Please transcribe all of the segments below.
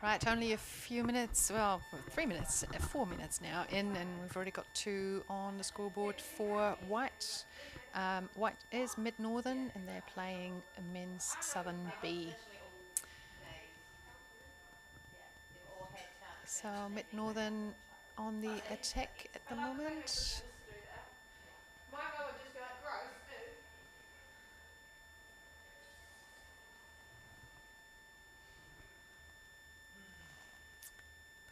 Right, only a few minutes, well, 3 minutes, 4 minutes now in, and we've already got 2 on the scoreboard for White. White is Mid-Northern, and they're playing men's Southern B. So Mid-Northern on the attack at the moment.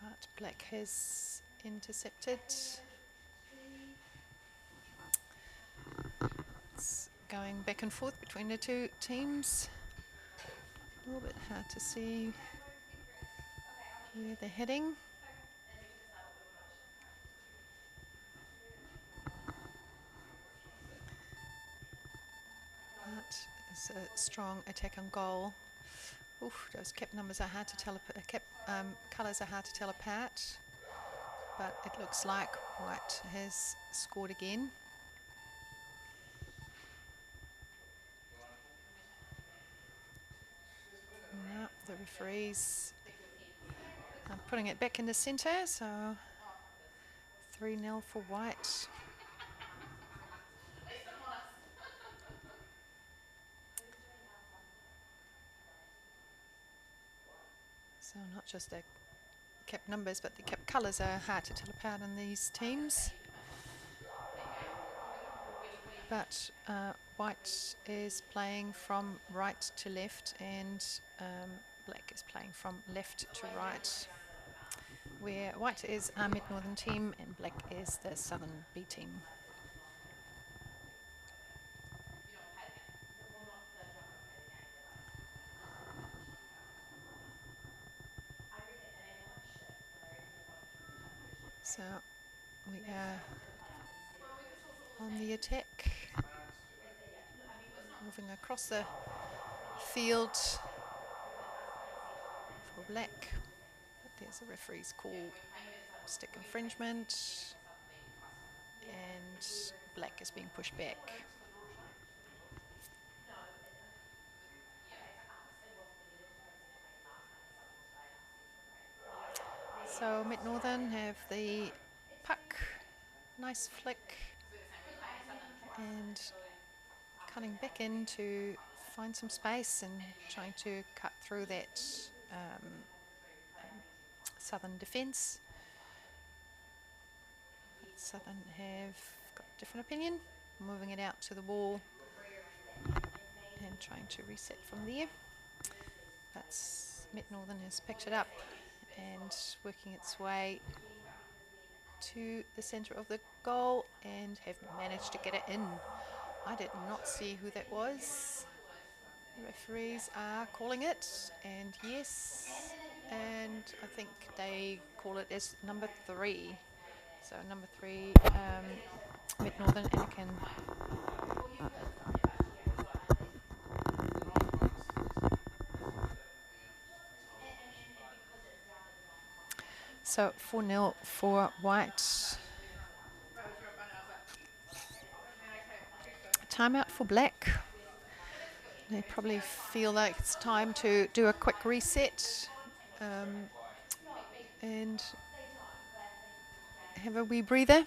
But Black has intercepted. It's going back and forth between the two teams. A little bit hard to see where they're heading. But it's a strong attack on goal. Oof, those cap numbers are hard to tell. Colours are hard to tell apart. But it looks like White has scored again. No, the referees are putting it back in the centre. So 3-0 for White. So not just the cap numbers, but the cap colours are hard to tell apart in these teams. But White is playing from right to left, and Black is playing from left to right, where White is our Mid-Northern team and Black is the Southern B team. So we are on the attack, moving across the field for Black. But there's a referee's call, stick infringement, and Black is being pushed back. So Mid-Northern have the puck, nice flick, and cutting back in to find some space and trying to cut through that Southern defence. Southern have got a different opinion, moving it out to the wall and trying to reset from there. But Mid-Northern has picked it up and working its way to the centre of the goal and have managed to get it in. I did not see who that was. The referees are calling it, and yes, and I think they call it as number 3. So number 3, Mid-Northern, Anakin. So 4-0 for White. Timeout for Black. They probably feel like it's time to do a quick reset and have a wee breather.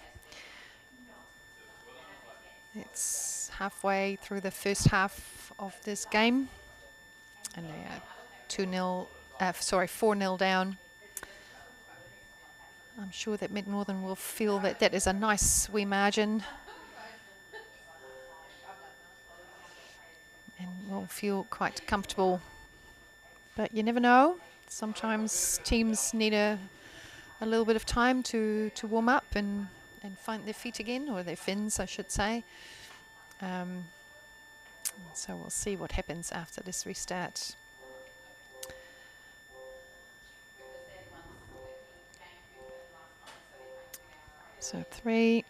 It's halfway through the first half of this game, and they are 4-0 down. I'm sure that Mid-Northern will feel that that is a nice wee margin and will feel quite comfortable. But you never know. Sometimes teams need a little bit of time to warm up and find their feet again, or their fins, I should say. So we'll see what happens after this restart. So 3.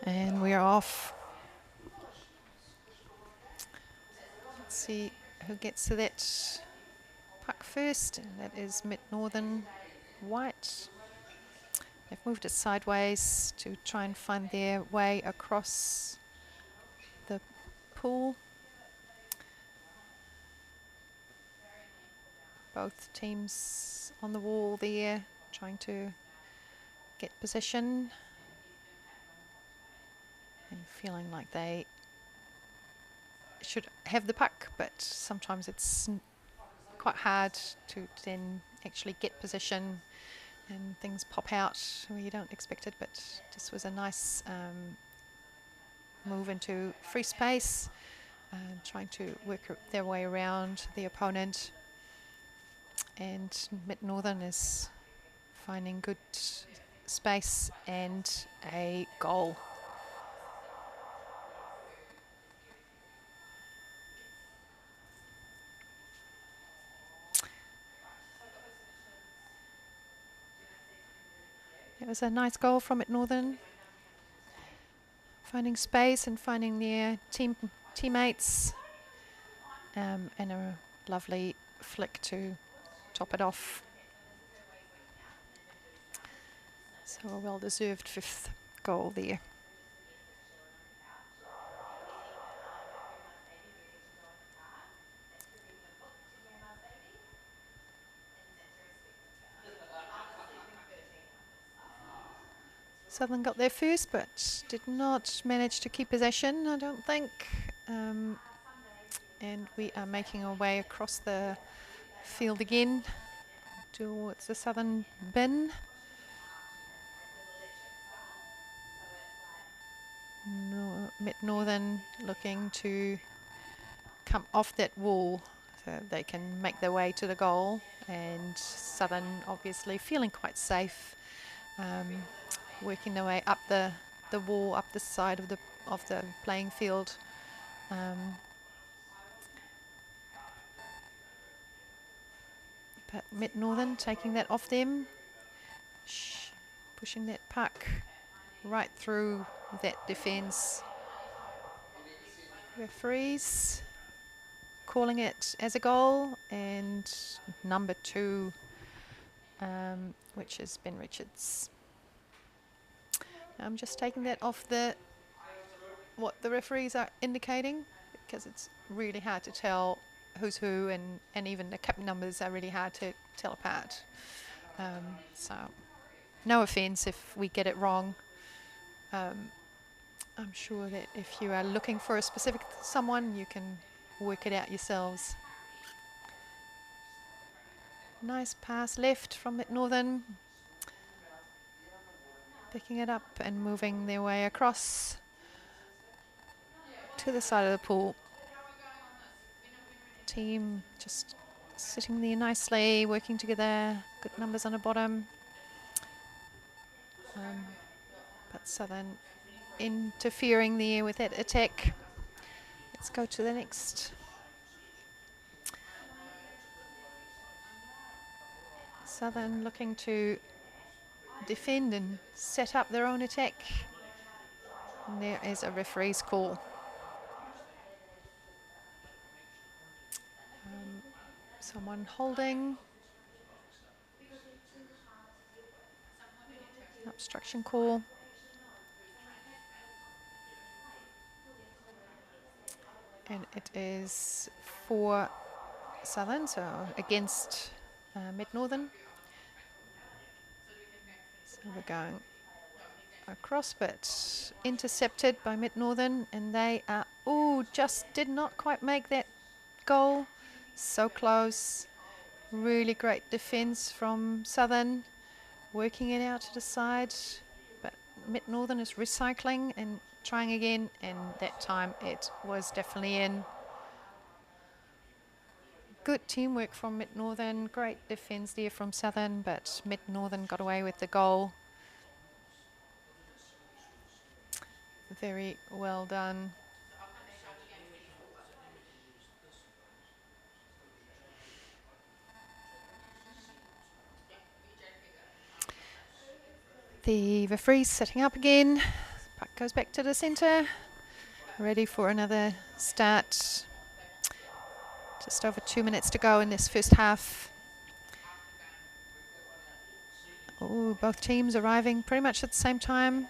And we are off. Let's see who gets to that puck first. And that is Mid-Northern White. They've moved it sideways to try and find their way across the pool. both teams on the wall there, trying to get position and feeling like they should have the puck, but sometimes it's quite hard to then actually get position and things pop out where you don't expect it. But this was a nice move into free space, trying to work their way around the opponent, and Mid Northern is finding good space and a goal. It was a nice goal from Mid Northern, finding space and finding their teammates, and a lovely flick to top it off. So a well-deserved 5th goal there. Southern got there first, but did not manage to keep possession, I don't think. And we are making our way across the field again towards the Southern bin. Mid Northern looking to come off that wall so they can make their way to the goal, and Southern obviously feeling quite safe, working their way up the wall, up the side of the playing field. But Mid Northern taking that off them, pushing that puck right through that defence. Referees calling it as a goal, and number 2, which is Ben Richards. I'm just taking that off what the referees are indicating, because it's really hard to tell who's who, and even the cap numbers are really hard to tell apart. So no offence if we get it wrong. I'm sure that if you are looking for a specific someone, you can work it out yourselves. Nice pass left from Mid Northern, picking it up and moving their way across to the side of the pool. Team just sitting there nicely, working together, good numbers on the bottom. But Southern interfering there with that attack. Let's go to the next. Southern looking to defend and set up their own attack. And there is a referee's call. Someone holding. Obstruction call. And it is for Southern, so against Mid Northern. So we're going across, but intercepted by Mid Northern, and they are, just did not quite make that goal. So close. Really great defence from Southern, working it out to the side, but Mid Northern is recycling and trying again, and that time it was definitely in. Good teamwork from Mid Northern, great defence there from Southern, but Mid Northern got away with the goal. Very well done. The referee's setting up again. Puck goes back to the centre. Ready for another start. Just over 2 minutes to go in this first half. Both teams arriving pretty much at the same time.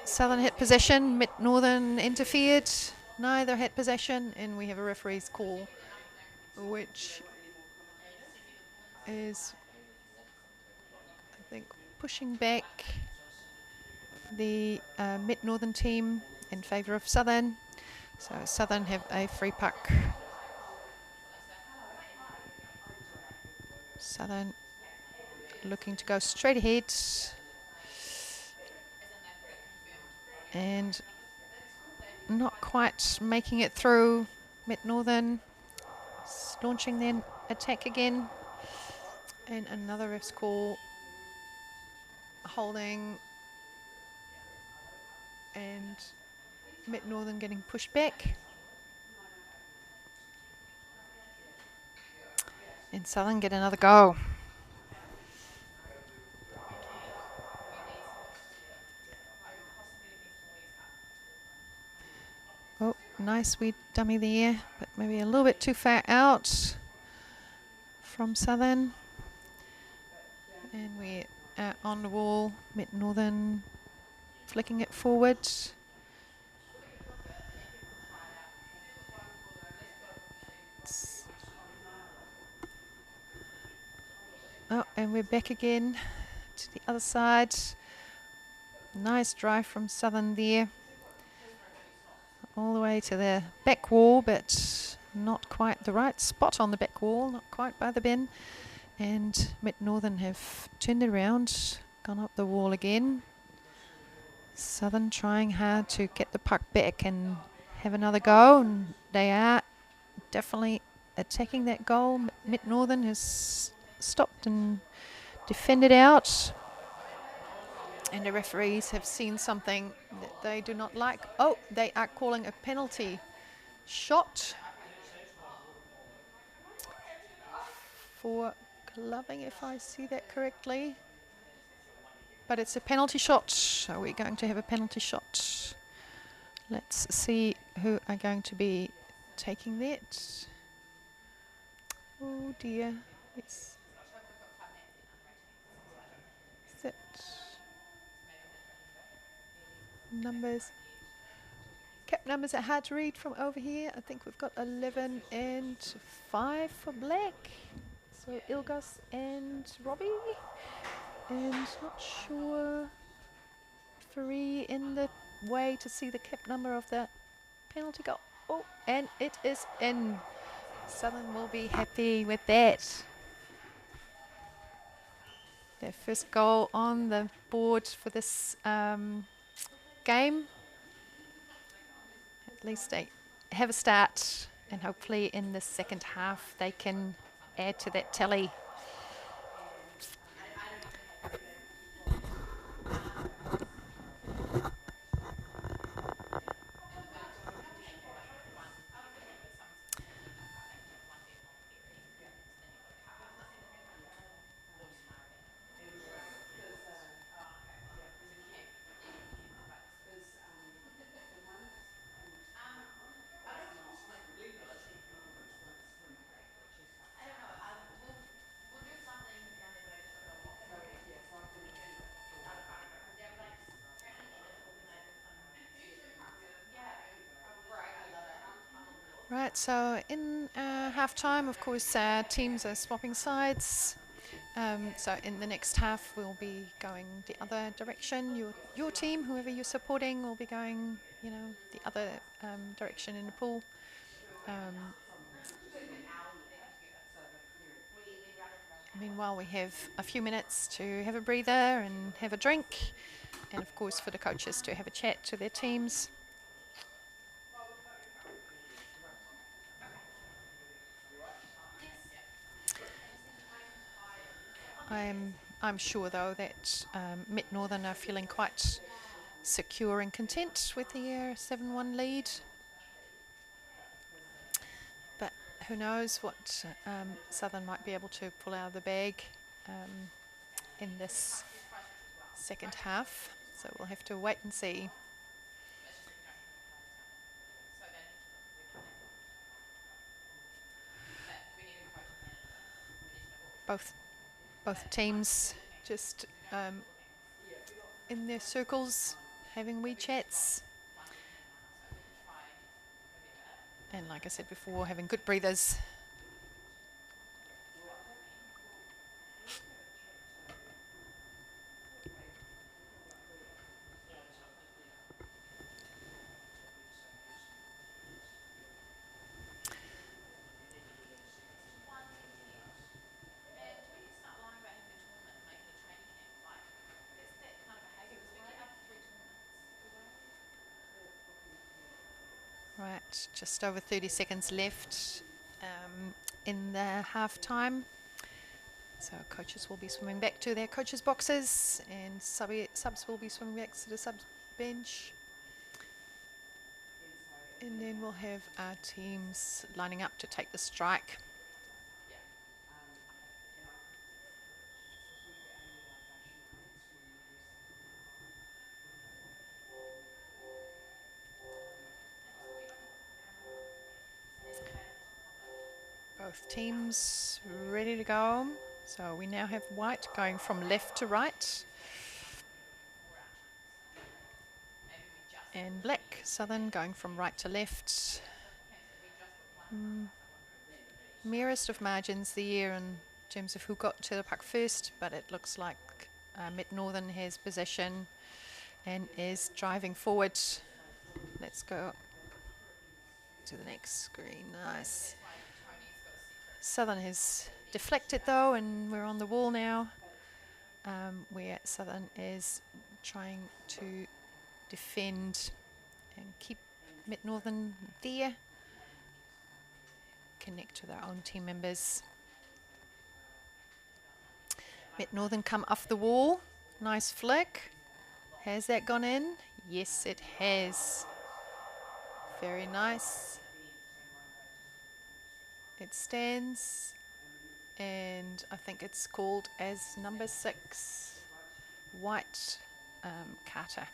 Southern hit possession, Mid Northern interfered. Neither had possession, and we have a referee's call, which is, I think, pushing back the Mid Northern team in favour of Southern. So Southern have a free puck. Southern looking to go straight ahead. And not quite making it through. Mid Northern launching their attack again. And another ref's call, holding, and Mid Northern getting pushed back. And Southern get another go. Oh, nice wee dummy there, but maybe a little bit too far out from Southern. And we're on the wall, Mid Northern flicking it forward. Oh, and we're back again to the other side. Nice drive from Southern there. All the way to the back wall, but not quite the right spot on the back wall, not quite by the bin. And Mid Northern have turned it around, gone up the wall again. Southern trying hard to get the puck back and have another go, and they are definitely attacking that goal. Mid Northern has stopped and defended out. And the referees have seen something that they do not like. Oh, they are calling a penalty shot for gloving, if I see that correctly. But it's a penalty shot. So we're going to have a penalty shot. Let's see who are going to be taking that. Oh dear. It's that numbers. Cap numbers are hard to read from over here. I think we've got 11 and 5 for black. So Ilgos and Robbie. And not sure 3 in the way to see the cap number of the penalty goal. Oh, and it is in. Southern will be happy with that. Their first goal on the board for this game. At least they have a start, and hopefully in the second half they can add to that tally. Right, so in half-time, of course, teams are swapping sides. So in the next half, we'll be going the other direction. Your team, whoever you're supporting, will be going, you know, the other direction in the pool. Meanwhile, we have a few minutes to have a breather and have a drink, and of course for the coaches to have a chat to their teams. I'm sure though that Mid Northern are feeling quite secure and content with their 7-1 lead. But who knows what Southern might be able to pull out of the bag in this second half. So we'll have to wait and see. Both teams just in their circles having wee chats. And like I said before, having good breathers. Right, just over 30 seconds left in the half time. So coaches will be swimming back to their coaches' boxes and subs will be swimming back to the subs bench. And then we'll have our teams lining up to take the strike. Both teams ready to go. So we now have white going from left to right. And black, southern, going from right to left. Merest of margins the year in terms of who got to the puck first, but it looks like Mid Northern has possession and is driving forward. Let's go to the next screen. Nice. Southern has deflected though, and we're on the wall now, where Southern is trying to defend and keep Mid Northern there. Connect to their own team members. Mid Northern come off the wall. Nice flick. Has that gone in? Yes, it has. Very nice. It stands, and I think it's called as number 6, White Carter.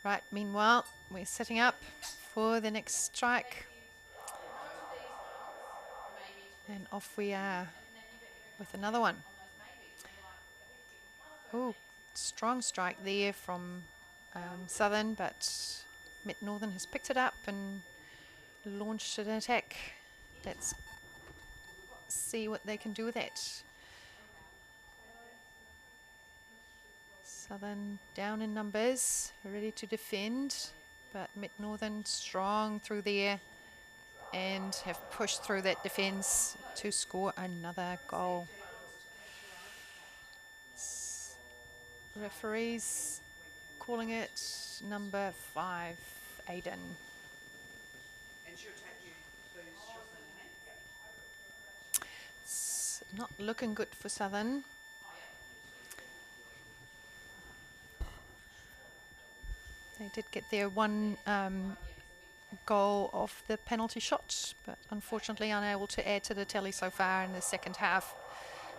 Right, meanwhile, we're setting up for the next strike. And off we are with another one. Oh, strong strike there from Southern, but Mid Northern has picked it up and launched an attack. Let's see what they can do with that. Southern down in numbers, ready to defend, but Mid Northern strong through there and have pushed through that defence to score another goal. Referees calling it number 5, Aiden. It's not looking good for Southern. They did get their one goal off the penalty shot, but unfortunately unable to add to the tally so far in the second half.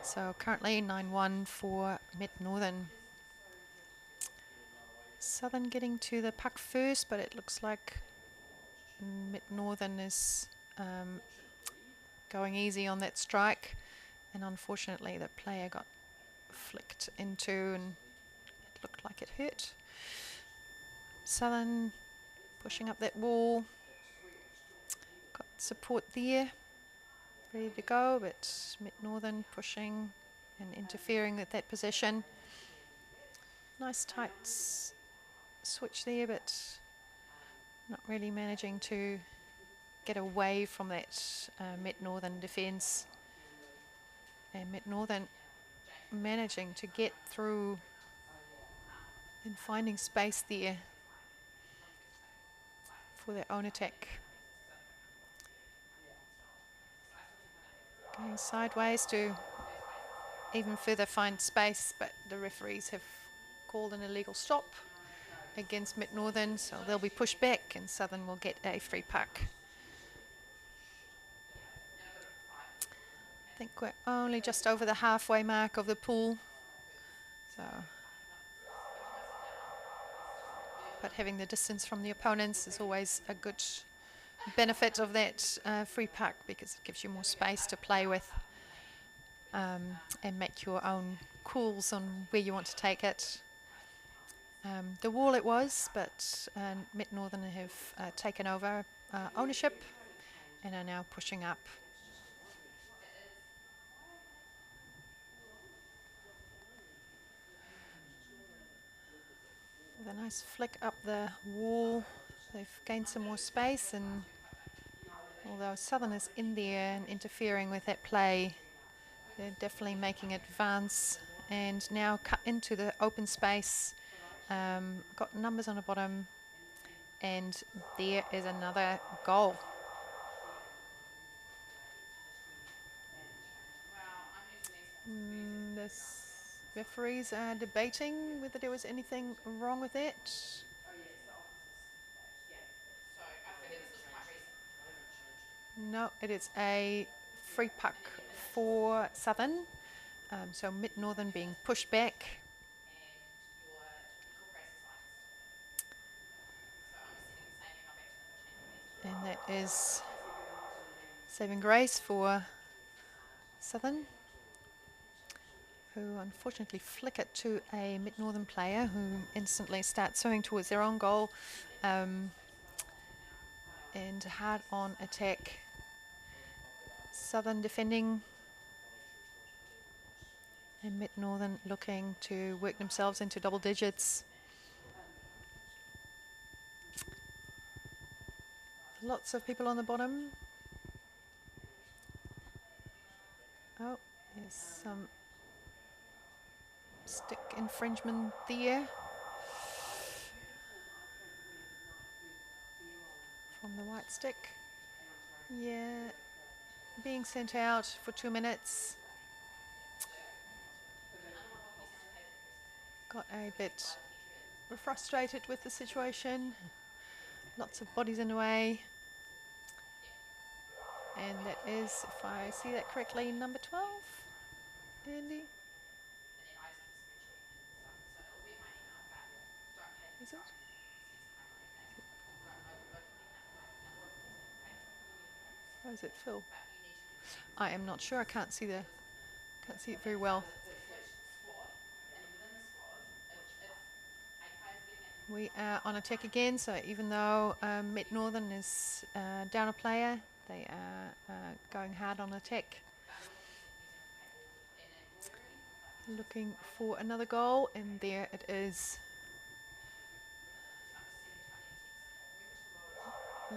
So currently 9-1 for Mid Northern. Southern getting to the puck first, but it looks like Mid Northern is going easy on that strike, and unfortunately the player got flicked into and it looked like it hurt. Southern pushing up that wall, got support there, ready to go, but Mid Northern pushing and interfering with that possession. Nice tight switch there, but not really managing to get away from that Mid Northern defence. And Mid Northern managing to get through and finding space there for their own attack. Going sideways to even further find space, but the referees have called an illegal stop against Mid Northern, so they'll be pushed back and Southern will get a free puck. I think we're only just over the halfway mark of the pool, so but having the distance from the opponents is always a good benefit of that free puck because it gives you more space to play with and make your own calls on where you want to take it. The wall it was, but Mid Northern have taken over ownership and are now pushing up. With a nice flick up the wall, they've gained some more space, and although Southern is in there and interfering with that play, they're definitely making it advance and now cut into the open space. Got numbers on the bottom, and there is another goal. The referees are debating whether there was anything wrong with it. No, it is a free puck for Southern. So Mid Northern being pushed back. And that is saving grace for Southern, who unfortunately flick it to a Mid Northern player who instantly starts swimming towards their own goal. And hard on attack. Southern defending and Mid Northern looking to work themselves into double digits. Lots of people on the bottom. Oh, there's some stick infringement there from the white stick. Yeah, being sent out for 2 minutes. Got a bit frustrated with the situation. Lots of bodies in the way. And that is, if I see that correctly, number 12, Andy. Is it? Or is it Phil? I am not sure. I can't see it very well. We are on attack again, so even though Mid Northern is down a player, they are going hard on attack. Looking for another goal, and there it is.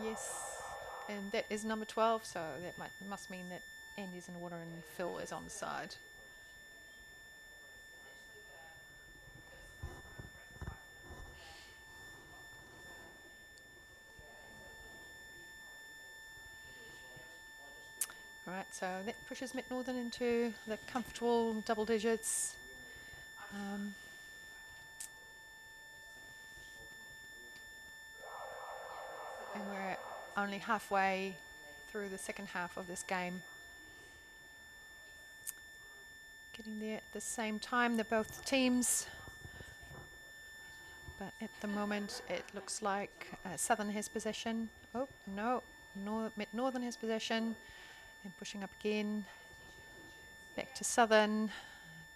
Yes, and that is number 12, so that must mean that Andy's in the water and Phil is on the side. Alright, so that pushes Mid Northern into the comfortable double digits. And we're only halfway through the second half of this game. Getting there at the same time, they're both teams. But at the moment, it looks like Southern has possession. Oh, no, Mid Northern has possession. And pushing up again. Back to Southern,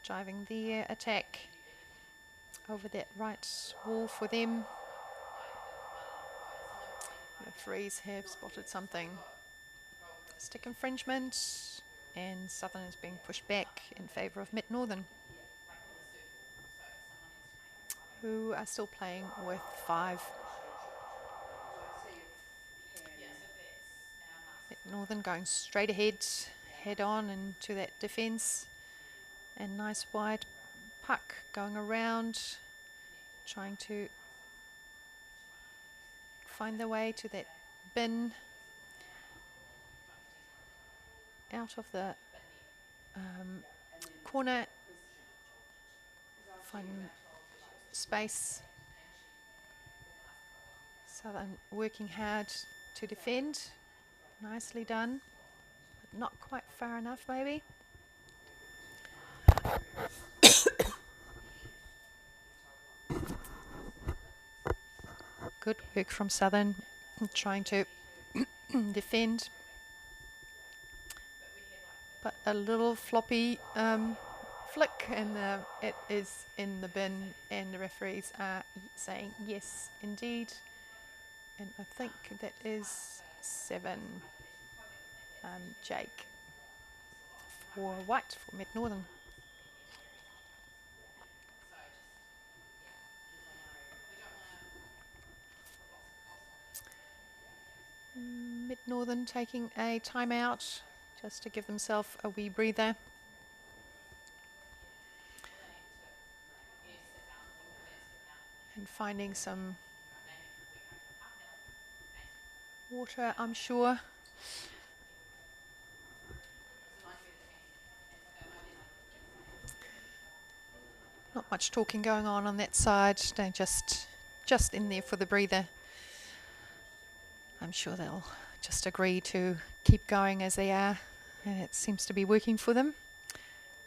driving their attack over that right wall for them. The referees have spotted something. Stick infringement, and Southern is being pushed back in favour of Mid Northern, who are still playing with 5. Mid Northern going straight ahead, head on into that defence, and nice wide puck going around, trying to find their way to that bin out of the corner, find space. Southern working hard to defend. Nicely done, but not quite far enough maybe. Good work from Southern, trying to defend. But a little floppy flick, and it is in the bin, and the referees are saying yes, indeed. And I think that is 7, Jake, for white for Mid Northern. Mid Northern taking a timeout just to give themselves a wee breather. And finding some water, I'm sure. Not much talking going on that side. They're just in there for the breather. I'm sure they'll just agree to keep going as they are, and it seems to be working for them.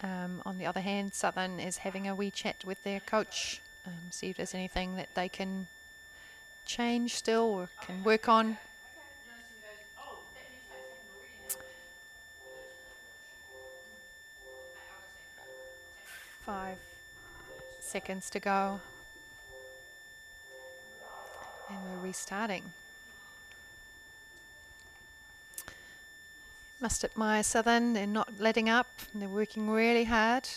On the other hand, Southern is having a wee chat with their coach, see if there's anything that they can change still or can work on. 5 seconds to go. And we're restarting. Must admire Southern, they're not letting up, they're working really hard.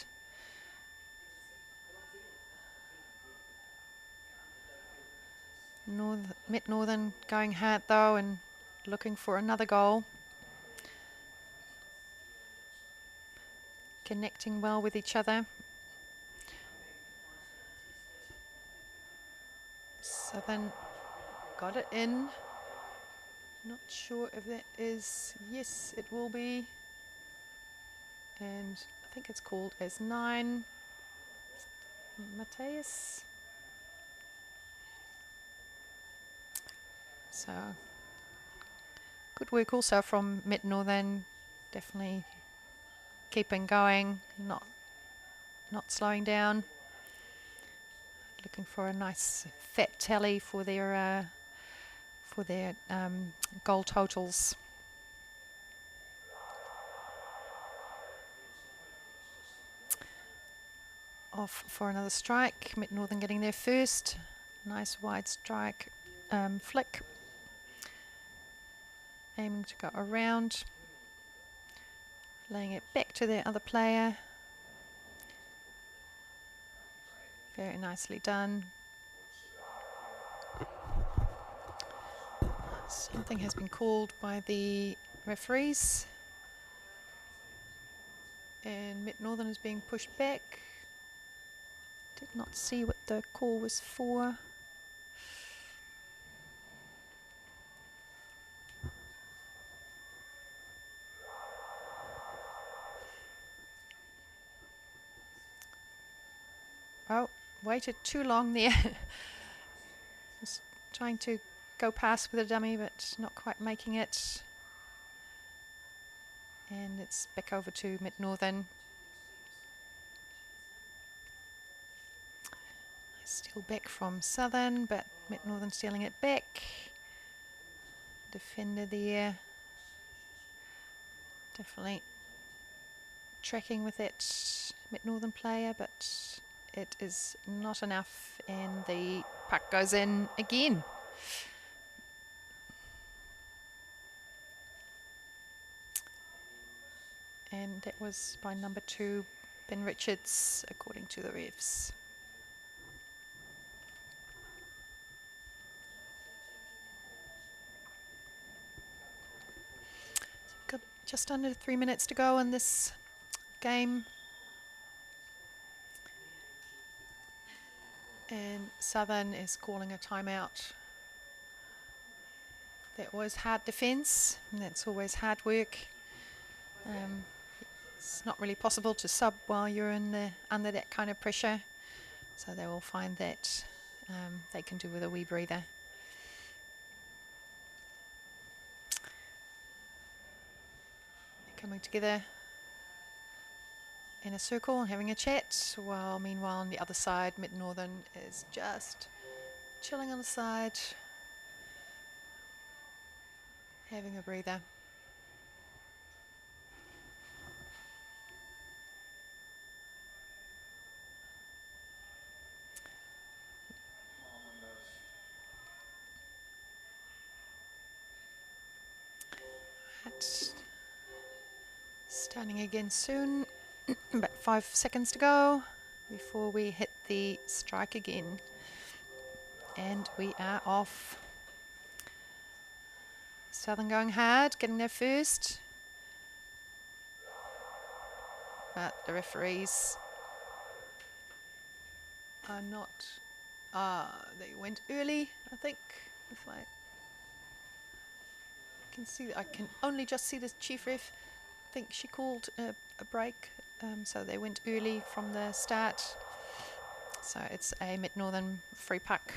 Mid Northern going hard though and looking for another goal. Connecting well with each other. Southern got it in. Not sure if that is, yes, it will be. And I think it's called as 9. Mateus. So good work also from Mid Northern. Definitely keeping going, not slowing down. Looking for a nice fat tally for their goal totals. Off for another strike. Mid Northern getting there first. Nice wide strike flick. Aiming to go around. Laying it back to their other player. Very nicely done. Something has been called by the referees. And Mid Northern is being pushed back. Did not see what the call was for. Oh, waited too long there. Just trying to go past with a dummy, but not quite making it. And it's back over to Mid Northern. Steal back from Southern, but Mid Northern stealing it back. Defender there. Definitely tracking with that Mid Northern player, but it is not enough, and the puck goes in again. And that was by number 2, Ben Richards, according to the refs. So we've got just under 3 minutes to go in this game. And Southern is calling a timeout. That was hard defence, and that's always hard work. It's not really possible to sub while you're under that kind of pressure, so they will find that they can do with a wee breather. They're coming together in a circle and having a chat, while meanwhile on the other side Mid Northern is just chilling on the side. having a breather. Right. Starting again soon. About 5 seconds to go before we hit the strike again. And we are off. Southern going hard, getting there first. But the referees are not. They went early, I think. If I can see, I can only just see the chief ref. I think she called a break, so they went early from the start. So it's a Mid Northern free puck.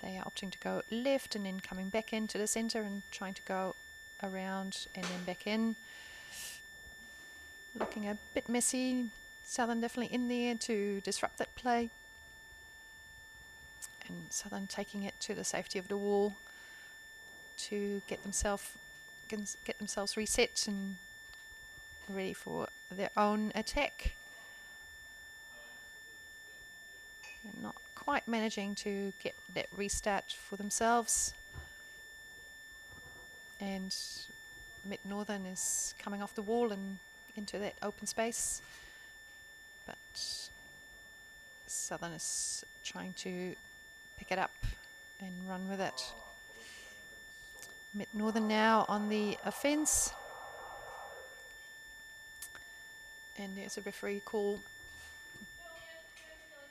They are opting to go left and then coming back into the centre and trying to go around and then back in. Looking a bit messy. Southern definitely in there to disrupt that play. And Southern taking it to the safety of the wall to get themselves reset and ready for their own attack. And not quite managing to get that restart for themselves. And Mid Northern is coming off the wall and into that open space. But Southern is trying to pick it up and run with it. Mid Northern now on the offence. And there's a referee call.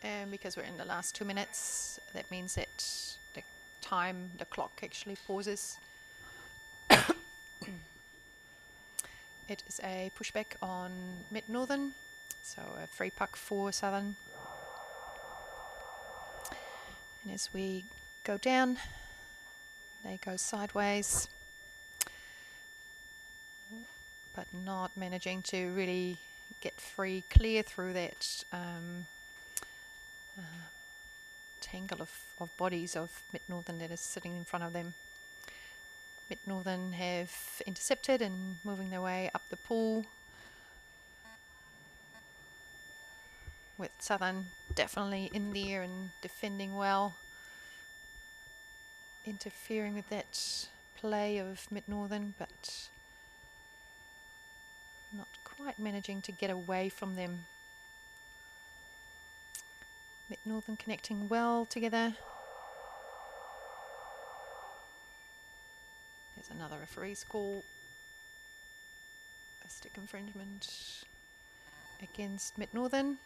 And because we're in the last 2 minutes, that means that the clock actually pauses. It is a pushback on Mid Northern, so a free puck for Southern. And as we go down, they go sideways, but not managing to really get free clear through that tangle of bodies of Mid Northern that is sitting in front of them. Mid Northern have intercepted and moving their way up the pool, with Southern definitely in there and defending well, interfering with that play of Mid Northern, but not quite managing to get away from them. Mid Northern connecting well together. There's another referee's call. A stick infringement against Mid Northern.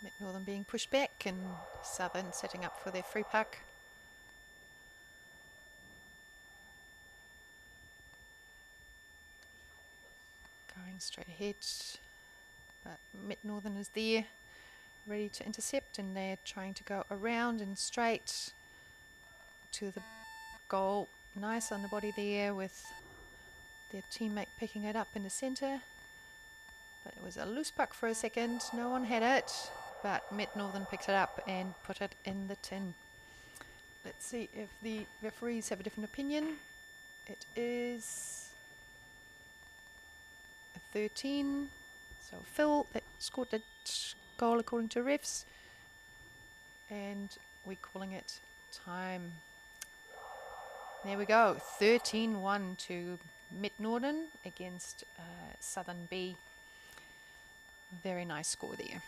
Mid Northern being pushed back and Southern setting up for their free puck. Going straight ahead, but Mid Northern is there, ready to intercept, and they're trying to go around and straight to the goal. Nice on the body there with their teammate picking it up in the centre. But it was a loose puck for a second, no one had it, but Mid Northern picked it up and put it in the tin. Let's see if the referees have a different opinion. It is a 13, so Phil that scored that goal according to refs, and we're calling it time. There we go, 13-1 to Mid Northern against Southern B. Very nice score there.